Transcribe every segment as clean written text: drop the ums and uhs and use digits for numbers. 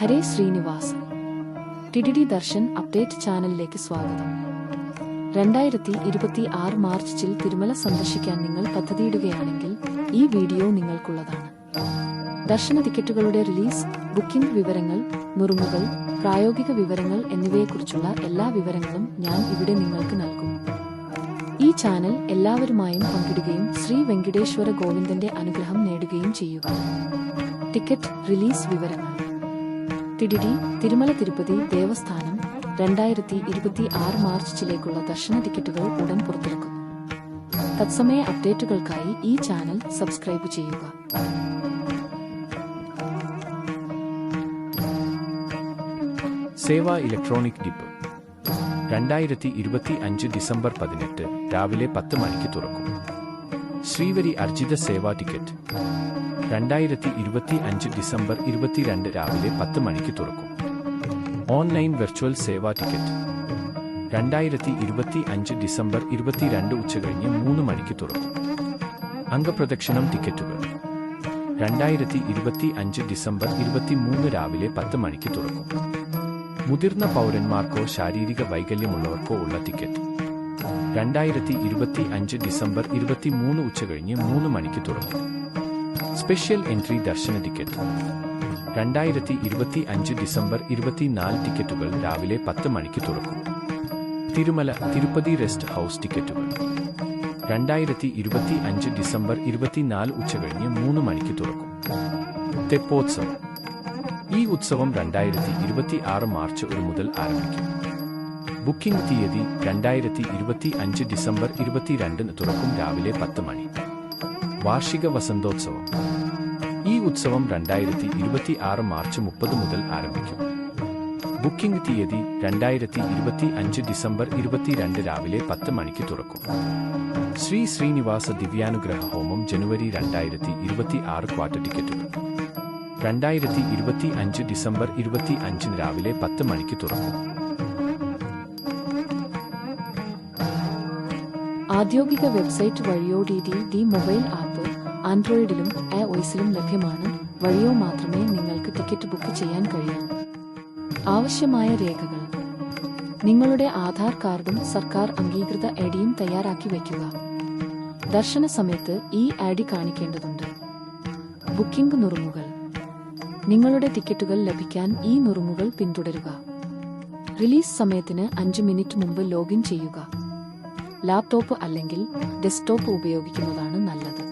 ഹരേ Srinivas. ടിഡിഡി Darshan update ചാനലിലേക്ക് സ്വാഗതം. 2026 മാർച്ചിൽ തിരുമല സന്ദർശിക്കാൻ നിങ്ങൾ പദ്ധതിയിടുകയാണെങ്കിൽ ഈ വീഡിയോ നിങ്ങൾക്കുള്ളതാണ്. ദർശന ടിക്കറ്റുകളുടെ റിലീസ്, ബുക്കിംഗ് വിവരങ്ങൾ, നുറുങ്ങുകൾ, പ്രായോഗിക വിവരങ്ങൾ എന്നിവയെക്കുറിച്ചുള്ള എല്ലാ വിവരങ്ങളും ഞാൻ ഇവിടെ നിങ്ങൾക്ക് നൽകും. ഈ ചാനൽ എല്ലാവരുമായും പങ്കിടുകയും ശ്രീ വെങ്കിടേശ്വര ഗോവിന്ദന്റെ അനുഗ്രഹം നേടുകയും ചെയ്യുക. ടിക്കറ്റ് റിലീസ് വിവരങ്ങൾ. ടിഡിഡി തിരുമല തിരുപ്പതി ദേവസ്ഥാനം 2026 മാർച്ചിലേക്കുള്ള ദർശന ടിക്കറ്റുകൾ ഉടൻ പുറത്തിറക്കുന്നു. തത്സമയ അപ്ഡേറ്റുകൾക്കായി ഈ ചാനൽ സബ്സ്ക്രൈബ് ചെയ്യുക. സേവ ഇലക്ട്രോണിക് ഡിപ്പ് 2025 ഡിസംബർ 18 രാവിലെ 10 മണിക്ക് തുറക്കും. ശ്രീവരി അർജിത സേവാ ടിക്കറ്റ് 2025 ഡിസംബർ 22 രാവിലെ 10 മണിക്ക് തുറക്കും. ഓൺലൈൻ വെർച്വൽ സേവാ ടിക്കറ്റ് 2025 ഡിസംബർ 22 ഉച്ചകഴിഞ്ഞ് 3 മണിക്ക് തുറക്കും. അംഗപ്രദക്ഷിണം ടിക്കറ്റുകൾ 2025 ഡിസംബർ 23 രാവിലെ 10 മണിക്ക് തുറക്കും. മുതിർന്ന പൗരന്മാർക്കോ ശാരീരിക വൈകല്യമുള്ളവർക്കോ ഉള്ള ടിക്കറ്റ് 2025 ഡിസംബർ 23 ഉച്ചകഴിഞ്ഞ് 3 മണിക്ക് തുറക്കും. സ്പെഷ്യൽ എൻട്രി ദർശന ടിക്കറ്റ് 2025 ഡിസംബർ 24 ടിക്കറ്റുകൾ രാവിലെ 10 മണിക്ക് തുറക്കും. തിരുമല തിരുപ്പതി റെസ്റ്റ് ഹൗസ് ടിക്കറ്റുകൾ 2025 ഡിസംബർ 24 ഉച്ചകഴിഞ്ഞ് 3 മണിക്ക് തുറക്കും. തെപ്പോത്സവം. ഈ ഉത്സവം 2026 മാർച്ച് 1 മുതൽ ആരംഭിക്കും. ബുക്കിംഗ് തീയതി 2025 ഡിസംബർ 22 തുറക്കും രാവിലെ 10 മണി. വാർഷിക വസന്തോത്സവം. ഈ ഉത്സവം 2026 മാർച്ച് 30 മുതൽ ആരംഭിക്കും. ബുക്കിംഗ് തീയതി 2025 ഡിസംബർ 22 രാവിലെ 10 മണിക്ക് തുറക്കും. ശ്രീ ശ്രീനിവാസ ദിവ്യാനുഗ്രഹ ഹോമം ജനുവരി 2026 ക്വാർട്ടർ ടിക്കറ്റുകൾ 2025 ഡിസംബർ 25 രാവിലെ 10 മണിക്ക് തുറക്കും. ഔദ്യോഗിക വെബ്സൈറ്റ് വഴിയോ ഡിഡിഡി മൊബൈൽ ആപ്പ് ആൻഡ്രോയിഡിലും iOSലും ലഭ്യമാണ്. വഴിയോ മാത്രമേ നിങ്ങൾക്ക് ടിക്കറ്റ് ബുക്ക് ചെയ്യാൻ കഴിയൂ. ആവശ്യമായ രേഖകൾ: നിങ്ങളുടെ ആധാർ കാർഡും സർക്കാർ അംഗീകൃത ഐഡിയും തയ്യാറാക്കി വയ്ക്കുക. ദർശന സമയത്ത് ഈ ഐഡി കാണിക്കേണ്ടതുണ്ട്. ബുക്കിംഗ് നുറുങ്ങുകൾ. നിങ്ങളുടെ ടിക്കറ്റുകൾ ലഭിക്കാൻ ഈ നുറുങ്ങുകൾ പിന്തുടരുക. റിലീസ് സമയത്തിന് 5 മിനിറ്റ് മുമ്പ് ലോഗിൻ ചെയ്യുക. ലാപ്ടോപ്പ് അല്ലെങ്കിൽ ഡെസ്ക്ടോപ്പ് ഉപയോഗിക്കുന്നതാണ് നല്ലത്.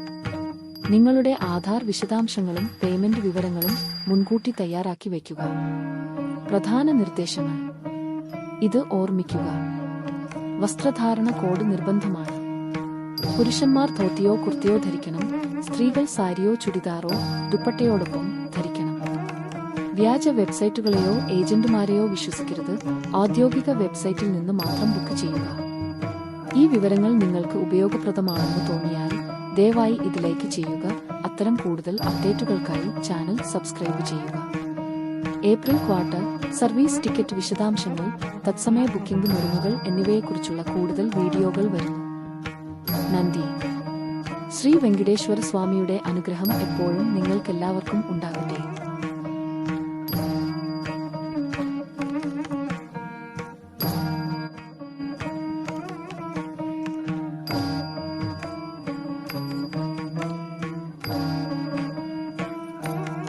നിങ്ങളുടെ ആധാർ വിശദാംശങ്ങളും പേയ്മെന്റ് വിവരങ്ങളും മുൻകൂട്ടി തയ്യാറാക്കി വയ്ക്കുക. പ്രധാന നിർദ്ദേശങ്ങൾ: ഇത് ഓർമ്മിക്കുക. വസ്ത്രധാരണ കോഡ് നിർബന്ധമാണ്. പുരുഷന്മാർ ധോത്തിയോ കുർത്തിയോ ധരിക്കണം. സ്ത്രീകൾ സാരിയോ ചുരിദാറോ ദുപ്പട്ടയോടൊപ്പം ധരിക്കണം. വ്യാജ വെബ്സൈറ്റുകളെയോ ഏജന്റുമാരെയോ വിശ്വസിക്കരുത്. ഔദ്യോഗിക വെബ്സൈറ്റിൽ നിന്ന് മാത്രം ബുക്ക് ചെയ്യുക. ഈ വിവരങ്ങൾ നിങ്ങൾക്ക് ഉപയോഗപ്രദമാണെന്ന് തോന്നിയാൽ ദയവായി ഇതിലേക്ക് ചെയ്യുക. അത്തരം കൂടുതൽ അപ്ഡേറ്റുകൾക്കായി ചാനൽ സബ്സ്ക്രൈബ് ചെയ്യുക. ഏപ്രിൽ ക്വാർട്ടർ സർവീസ് ടിക്കറ്റ് വിശദാംശങ്ങൾ, തത്സമയ ബുക്കിംഗ് നുറുങ്ങുകൾ എന്നിവയെക്കുറിച്ചുള്ള കൂടുതൽ വീഡിയോകൾ വരുന്നു. നന്ദി. ശ്രീ വെങ്കിടേശ്വര സ്വാമിയുടെ അനുഗ്രഹം എപ്പോഴും നിങ്ങൾക്കെല്ലാവർക്കും ഉണ്ടാകട്ടെ.